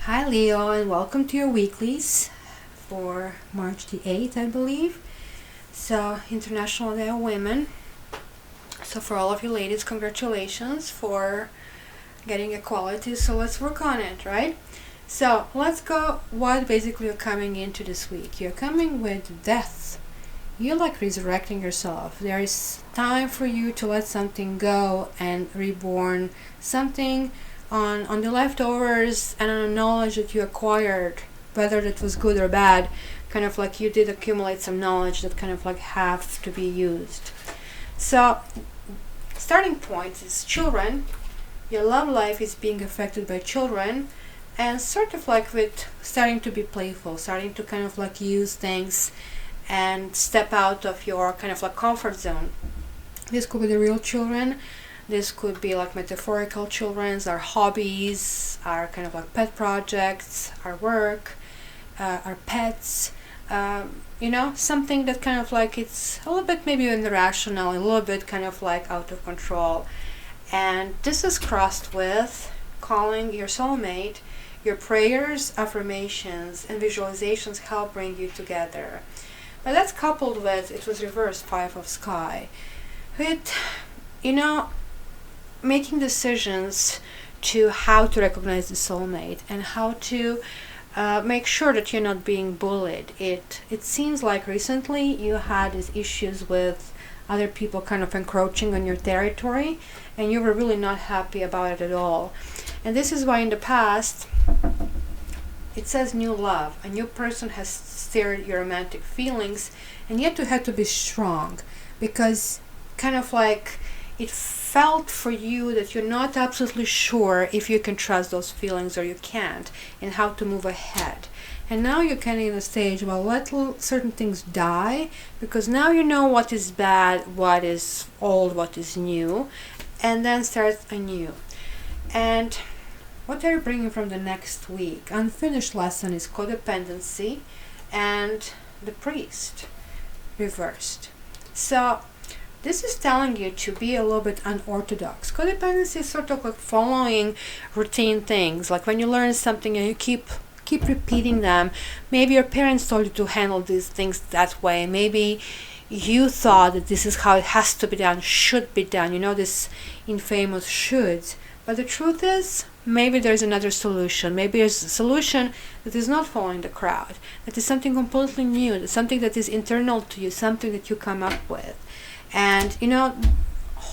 Hi Leo, and welcome to your weeklies for March the 8th, I believe. So, International Day of Women. So for all of you ladies, congratulations for getting equality. So let's work on it, right? So let's go what basically you're coming into this week. You're coming with death. You're like resurrecting yourself. There is time for you to let something go and reborn something on the leftovers and on the knowledge that you acquired, whether that was good or bad. Kind of like you did accumulate some knowledge that kind of like have to be used. So starting point is children. Your love life is being affected by children, and sort of like with starting to be playful, starting to kind of like use things and step out of your kind of like comfort zone. This could be the real children. This could be like metaphorical children's, our hobbies, our kind of like pet projects, our work, our pets. Something that kind of like it's a little bit maybe irrational, a little bit kind of like out of control. And this is crossed with calling your soulmate. Your prayers, affirmations, and visualizations help bring you together. But that's coupled with, it was reversed, Five of Sky. With, making decisions to how to recognize the soulmate and how to make sure that you're not being bullied. It seems like recently you had these issues with other people kind of encroaching on your territory, and you were really not happy about it at all. And this is why in the past it says new love. A new person has stirred your romantic feelings, and yet you had to be strong because kind of like it felt for you that you're not absolutely sure if you can trust those feelings or you can't, and how to move ahead. And now you're kind of in a stage, well, let certain things die, because now you know what is bad, what is old, what is new, and then start anew. And what are you bringing from the next week? Unfinished lesson is codependency and the priest reversed. So this is telling you to be a little bit unorthodox. Codependency is sort of like following routine things. Like when you learn something and you keep repeating them. Maybe your parents told you to handle these things that way. Maybe you thought that this is how it has to be done, should be done. This infamous shoulds. But the truth is, maybe there's another solution. Maybe there's a solution that is not following the crowd. That is something completely new. Something that is internal to you. Something that you come up with. And,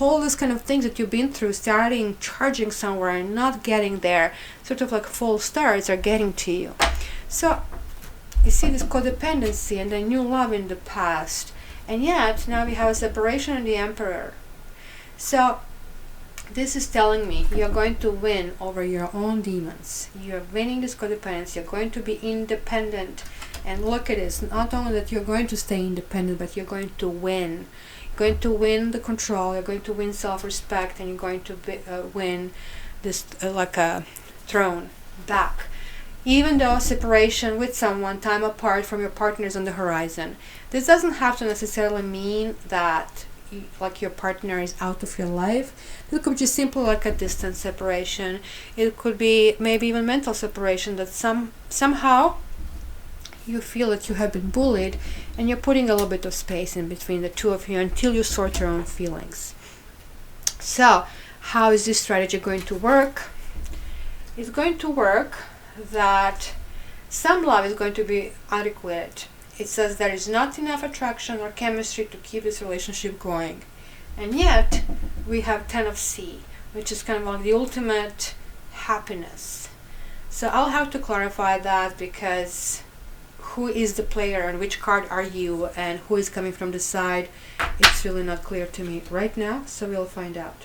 all these kind of things that you've been through, starting charging somewhere and not getting there, sort of like full starts are getting to you. So you see this codependency and a new love in the past, and yet now we have a separation in the Emperor. So this is telling me you're going to win over your own demons. You're winning this codependency. You're going to be independent. And look at this, not only that you're going to stay independent, but you're going to win. You're going to win the control, you're going to win self-respect, and you're going to win this like a throne back. Even though separation with someone, time apart from your partner is on the horizon. This doesn't have to necessarily mean that your partner is out of your life. It could be just simply like a distance separation. It could be maybe even mental separation, that somehow you feel that you have been bullied, and you're putting a little bit of space in between the two of you until you sort your own feelings. So, how is this strategy going to work? It's going to work that some love is going to be adequate. It says there is not enough attraction or chemistry to keep this relationship going. And yet, we have 10 of C, which is kind of like the ultimate happiness. So I'll have to clarify that, because who is the player and which card are you and who is coming from the side, it's really not clear to me right now, so we'll find out.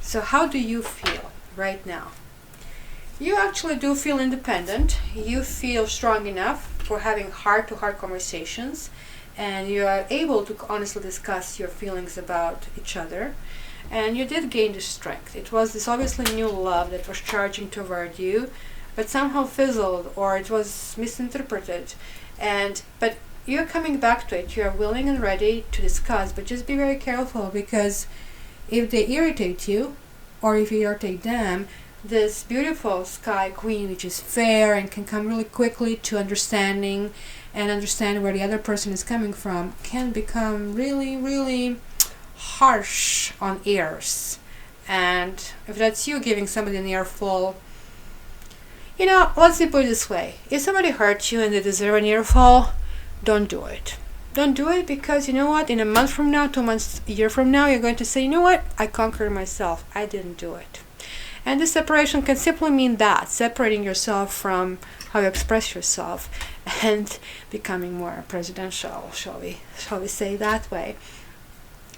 So how do you feel right now? You actually do feel independent. You feel strong enough for having heart-to-heart conversations, and you are able to honestly discuss your feelings about each other, and you did gain the strength. It was this obviously new love that was charging toward you, but somehow fizzled, or it was misinterpreted. But you're coming back to it. You're willing and ready to discuss, but just be very careful, because if they irritate you, or if you irritate them, this beautiful sky queen, which is fair and can come really quickly to understanding and understand where the other person is coming from, can become really, really harsh on ears. And if that's you giving somebody an earful, let's put it this way. If somebody hurts you and they deserve an earful, don't do it. Don't do it, because you know what? In a month from now, 2 months, a year from now, you're going to say, you know what? I conquered myself. I didn't do it. And this separation can simply mean that, separating yourself from how you express yourself and becoming more presidential, shall we say that way.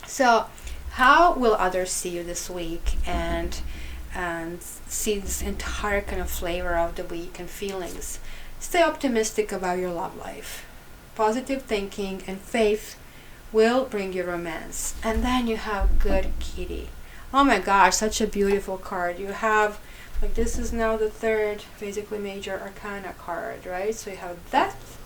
So, how will others see you this week and see this entire kind of flavor of the week and feelings? Stay optimistic about your love life. Positive thinking and faith will bring you romance. And then you have Good Kitty. Oh my gosh, such a beautiful card. You have, this is now the third, basically major arcana card, right? So you have Death,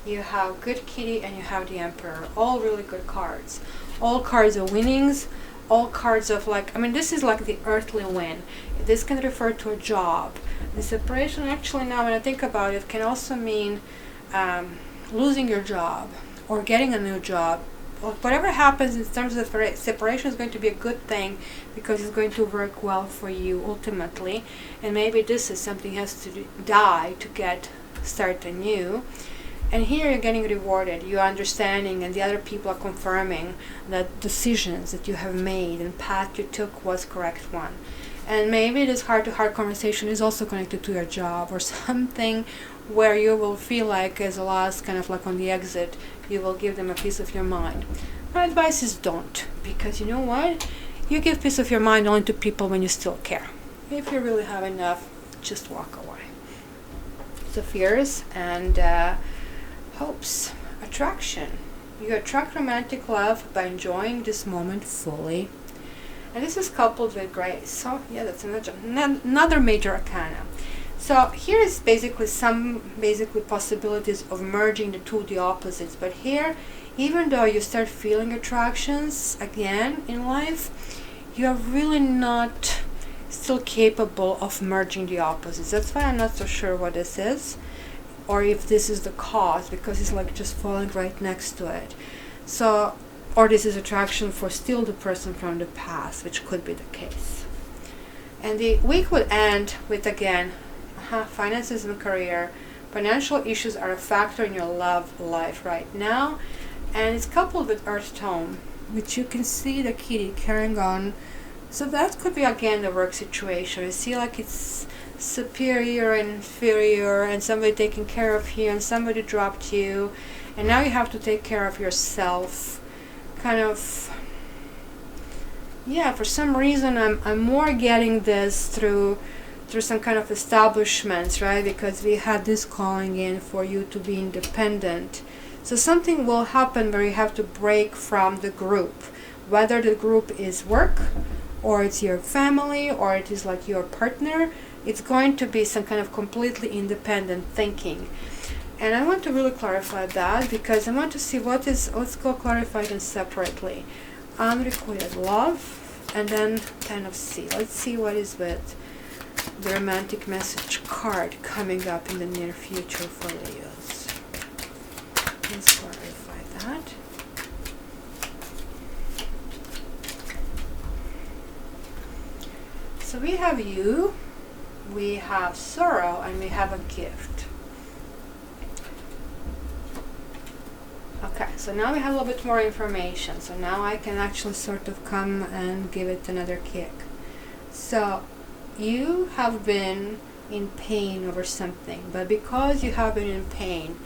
you have Good Kitty, and you have the Emperor. All really good cards. All cards of winnings, all cards of this is like the earthly win. This can refer to a job. The separation, actually, now when I think about it, can also mean losing your job or getting a new job. Whatever happens in terms of separation is going to be a good thing, because it's going to work well for you ultimately. And maybe this is something has to die to start anew. And here you're getting rewarded. You're understanding, and the other people are confirming that decisions that you have made and path you took was correct one. And maybe this heart-to-heart conversation is also connected to your job or something where you will feel like, as a last kind of on the exit, you will give them a piece of your mind. My advice is don't, because you know what? You give peace of your mind only to people when you still care. If you really have enough, just walk away. So fears and hopes. Attraction. You attract romantic love by enjoying this moment fully. And this is coupled with grace. So yeah, that's another major arcana. So here is basically some possibilities of merging the opposites. But here, even though you start feeling attractions again in life, you are really not still capable of merging the opposites. That's why I'm not so sure what this is, or if this is the cause, because it's just falling right next to it. So, or this is attraction for still the person from the past, which could be the case. And the week would end with, again, finances and career. Financial issues are a factor in your love life right now, and it's coupled with earth tone, which you can see the kitty carrying on. So that could be again the work situation. You see it's superior and inferior, and somebody taking care of you, and somebody dropped you, and now you have to take care of yourself. For some reason I'm more getting this through some kind of establishments, right? Because we had this calling in for you to be independent. So something will happen where you have to break from the group, whether the group is work, or it's your family, or it is your partner. It's going to be some kind of completely independent thinking. And I want to really clarify that, because I want to see let's go clarify them separately. Unrequited love, and then kind of see. Let's see what is with the romantic message card coming up in the near future for Leos. Let's clarify that. So we have you, we have sorrow, and we have a gift. Okay, so now we have a little bit more information. So now I can actually sort of come and give it another kick. So you have been in pain over something, but because you have been in pain,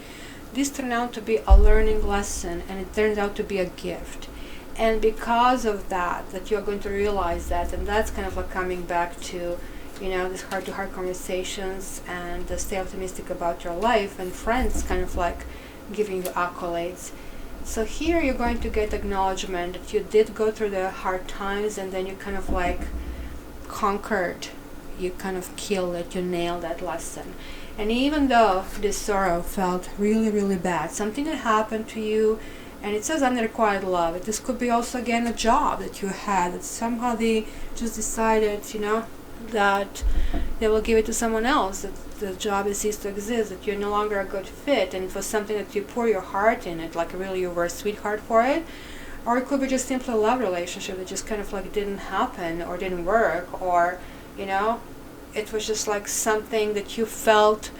this turned out to be a learning lesson, and it turned out to be a gift. And because of that you're going to realize that, and that's kind of coming back to, this heart-to-heart conversations, and stay optimistic about your life, and friends kind of giving you accolades. So here you're going to get acknowledgement that you did go through the hard times, and then you kind of conquered, you kind of killed it, you nailed that lesson. And even though this sorrow felt really, really bad, something that happened to you, and it says unrequited love. This could be also again a job that you had, that somehow they just decided, that they will give it to someone else, that the job has ceased to exist, that you're no longer a good fit, and it was something that you pour your heart in it, like really you were a sweetheart for it. Or it could be just simply a love relationship that just kind of like didn't happen or didn't work, or, you know, it was just like something that you felt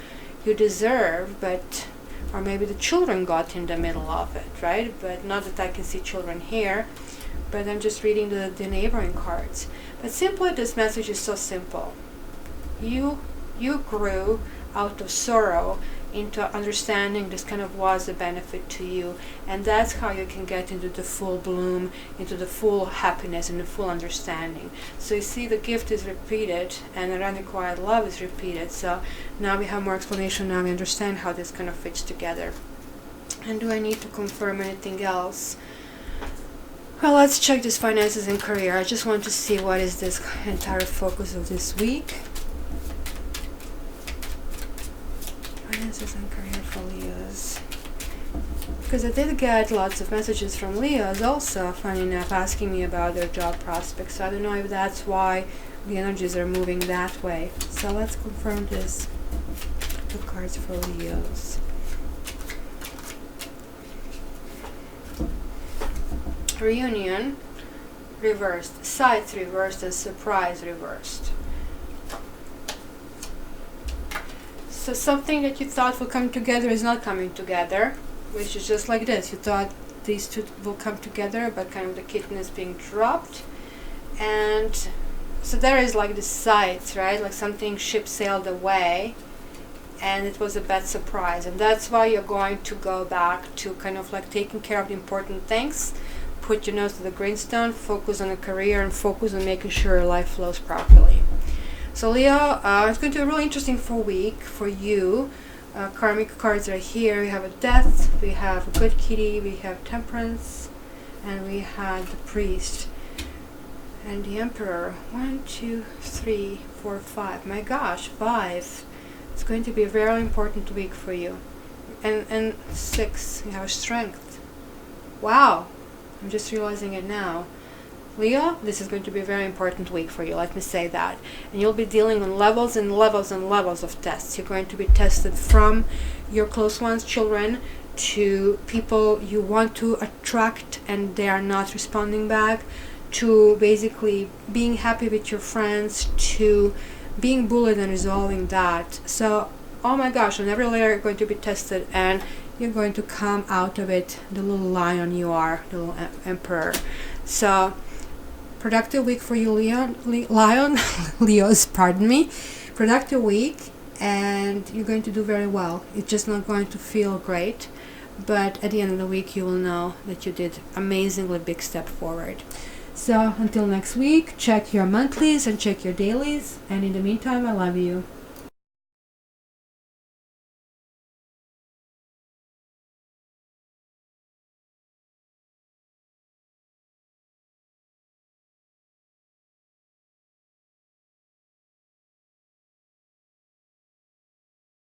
you deserve, but, or maybe the children got in the middle of it, right? But not that I can see children here, but I'm just reading the neighboring cards. But simply, this message is so simple. You grew out of sorrow into understanding this kind of was a benefit to you, and that's how you can get into the full bloom, into the full happiness and the full understanding. So you see, the gift is repeated and the unrequired love is repeated. So now we have more explanation. Now we understand how this kind of fits together. And do I need to confirm anything else? Well, let's check this finances and career. I just want to see what is this entire focus of this week. Finances and career for Leos. Because I did get lots of messages from Leos also, funny enough, asking me about their job prospects. So I don't know if that's why the energies are moving that way. So let's confirm this. The cards for Leos. Reunion reversed, sights reversed, and surprise reversed. So something that you thought will come together is not coming together, which is just like this. You thought these two will come together, but kind of the kitten is being dropped. And so there is like the sights, right? Like something ship sailed away, and it was a bad surprise. And that's why you're going to go back to kind of like taking care of the important things. Put your nose to the greenstone, focus on a career, and focus on making sure your life flows properly. So Leo, it's going to be a really interesting week for you. Karmic cards are here. We have a death, we have a good kitty, we have temperance, and we have the priest and the emperor. 1, 2, 3, 4, 5. My gosh, 5. It's going to be a very important week for you. And 6, you have strength. Wow, I'm just realizing it now. Leo, this is going to be a very important week for you, let me say that. And you'll be dealing on levels and levels and levels of tests. You're going to be tested from your close ones, children, to people you want to attract and they are not responding back, to basically being happy with your friends, to being bullied and resolving that. So, oh my gosh, on every layer you're going to be tested, and you're going to come out of it the little lion you are, the little emperor. So, productive week for you, Leos, pardon me. Productive week, and you're going to do very well. It's just not going to feel great, but at the end of the week you will know that you did amazingly big step forward. So until next week, check your monthlies and check your dailies, and in the meantime, I love you.